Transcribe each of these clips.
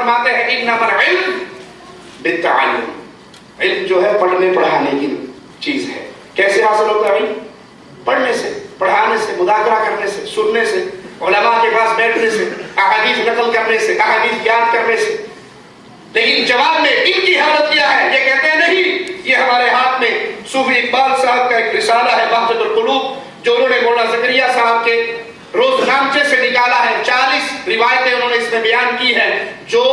فرماتے ہیں انما العلم بالتعلم، علم جو ہے پڑھنے پڑھانے کی چیز ہے۔ کیسے حاصل ہوتا ہے علم؟ پڑھنے سے، پڑھانے سے، مذاکرہ کرنے سے، سننے سے، علماء کے پاس بیٹھنے سے، احادیث نقل کرنے سے، احادیث یاد کرنے سے۔ لیکن جواب میں ان کی حالت کیا ہے؟ یہ کہتے ہیں نہیں، یہ ہمارے ہاتھ میں صوفی اقبال صاحب کا ایک رسالہ ہے بہجت القلوب، جو انہوں نے مولانا زکریا صاحب کے روزنامچے سے نکالا ہے۔ 40 روایتیں انہوں نے اس میں بیان کی ہیں جو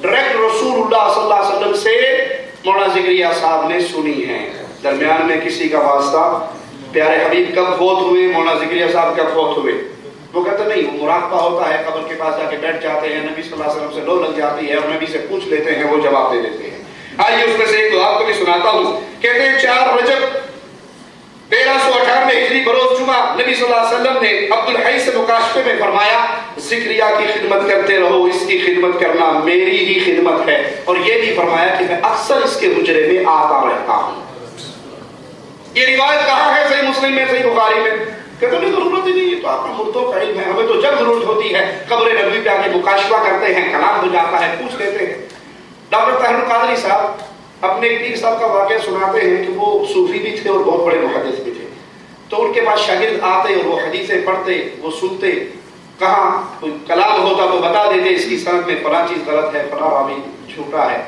ڈائریکٹ رسول اللہ صلی اللہ علیہ وسلم سے مولانا زکریا صاحب نے سنی ہیں، درمیان میں کسی کا واسطہ۔ پیارے حبیب کب فوت ہوئے، مولانا زکریا صاحب کب فوت ہوئے؟ وہ کہتے نہیں، وہ مراقبہ ہوتا ہے، قبر کے پاس جا کے بیٹھ جاتے ہیں، نبی صلی اللہ علیہ وسلم سے لو لگ جاتی ہے اور نبی سے پوچھ لیتے ہیں، وہ جواب دے دیتے ہیں۔ آئیے اس میں سے ایک دو آپ کو بھی سناتا ہوں۔ کہتے ہیں 4 رجب 1398 ہجری بروز جمعہ نبی صلی اللہ علیہ وسلم نے عبد الحی سے مکاشفے میں فرمایا زکریا کی خدمت کرتے رہو، اس کی خدمت کرنا میری ہی خدمت ہے، اور یہ بھی فرمایا کہ میں اکثر اس کے حجرے میں آتا رہتا ہوں۔ یہ روایت کہاں ہے؟ صحیح مسلم میں، صحیح بخاری میں۔ کہتے نہیں ضرورت ہی نہیں، یہ تو آپ کا مردوں کا علم ہے، ہمیں تو جب ضرورت ہوتی ہے قبر نبوی پہ آ کے مکاشفہ کرتے ہیں، کلام ہو جاتا ہے، پوچھ لیتے ہیں۔ ڈاکٹر طاہر القادری صاحب اپنے ایک پیر صاحب کا واقعہ سناتے ہیں کہ وہ صوفی بھی تھے اور بہت بڑے محدث بھی تھے، تو ان کے پاس شاگرد آتے اور وہ حدیثیں پڑھتے، وہ سنتے، کہاں کوئی کلام ہوتا تو بتا دیتے اس کی سند میں فلاں چیز غلط ہے، فلاں راوی جھوٹا ہے،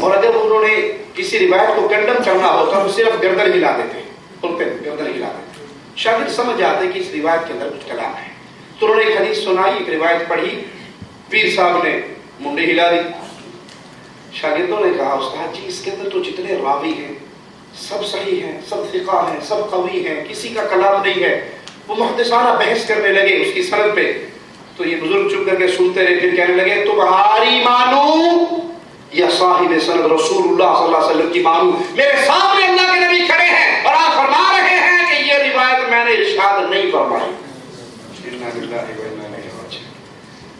اور اگر انہوں نے کسی روایت کو کنڈم کرنا ہوتا تو صرف گردن ہلا دیتے، ان پہ گردن ہلا دیتے۔ شاگرد سمجھ جاتے کہ اس روایت کے اندر کچھ کلام ہے، تو انہوں نے ایک حدیث سنائی، ایک روایت پڑھی، پیر صاحب نے منڈی ہلا دی۔ شاگردوں نے کہا استاد جی اس کے اندر تو جتنے راوی ہیں سب صحیح ہیں، سب ثقہ ہیں، سب قوی ہیں، کسی کا کلام نہیں ہے۔ وہ محدثانہ بحث کرنے لگے اس کی سند پہ، تو یہ بزرگ چپ کر کے سنتے رہے، پھر کہنے لگے تمہاری مانو یا صاحب سند رسول اللہ صلی اللہ علیہ وسلم کی مانو؟ میرے سامنے اللہ کے نبی کھڑے ہیں اور آپ فرما رہے ہیں کہ یہ روایت میں نے ارشاد نہیں فرمائی۔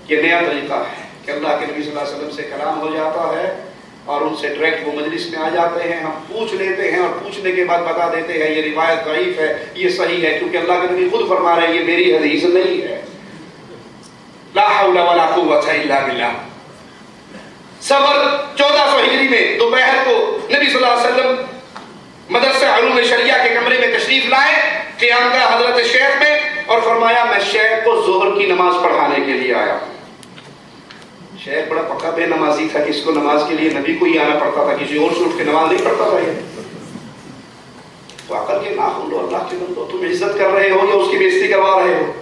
یہ نیا طریقہ ہے کہ اللہ کے نبی صلی اللہ علیہ وسلم سے کلام ہو جاتا ہے اور ان سے ڈائریکٹ وہ مجلس میں آ جاتے ہیں، ہم پوچھ لیتے ہیں اور پوچھنے کے بعد بتا دیتے ہیں یہ روایت ضعیف ہے، یہ صحیح ہے، کیونکہ اللہ کے نبی خود فرما رہے ہیں یہ میری حدیث نہیں ہے۔ لا حول ولا قوت الا باللہ۔ سفر 1400 ہجری میں دوپہر کو نبی صلی اللہ علیہ وسلم مدرسہ علوم شریعہ کے کمرے میں تشریف لائے، قیام کا حضرت شیخ میں، اور فرمایا میں شیخ کو ظہر کی نماز پڑھانے کے لیے آیا ہوں۔ شیخ بڑا پکا بے نمازی تھا کہ اس کو نماز کے لیے نبی کو ہی آنا پڑتا تھا، کسی اور سے اٹھ کے نماز نہیں پڑھتا تھا۔ یہ تو آ کر کے ناخن لو، اللہ کے بندو، تم عزت کر رہے ہو یا اس کی بےزتی کروا رہے ہو؟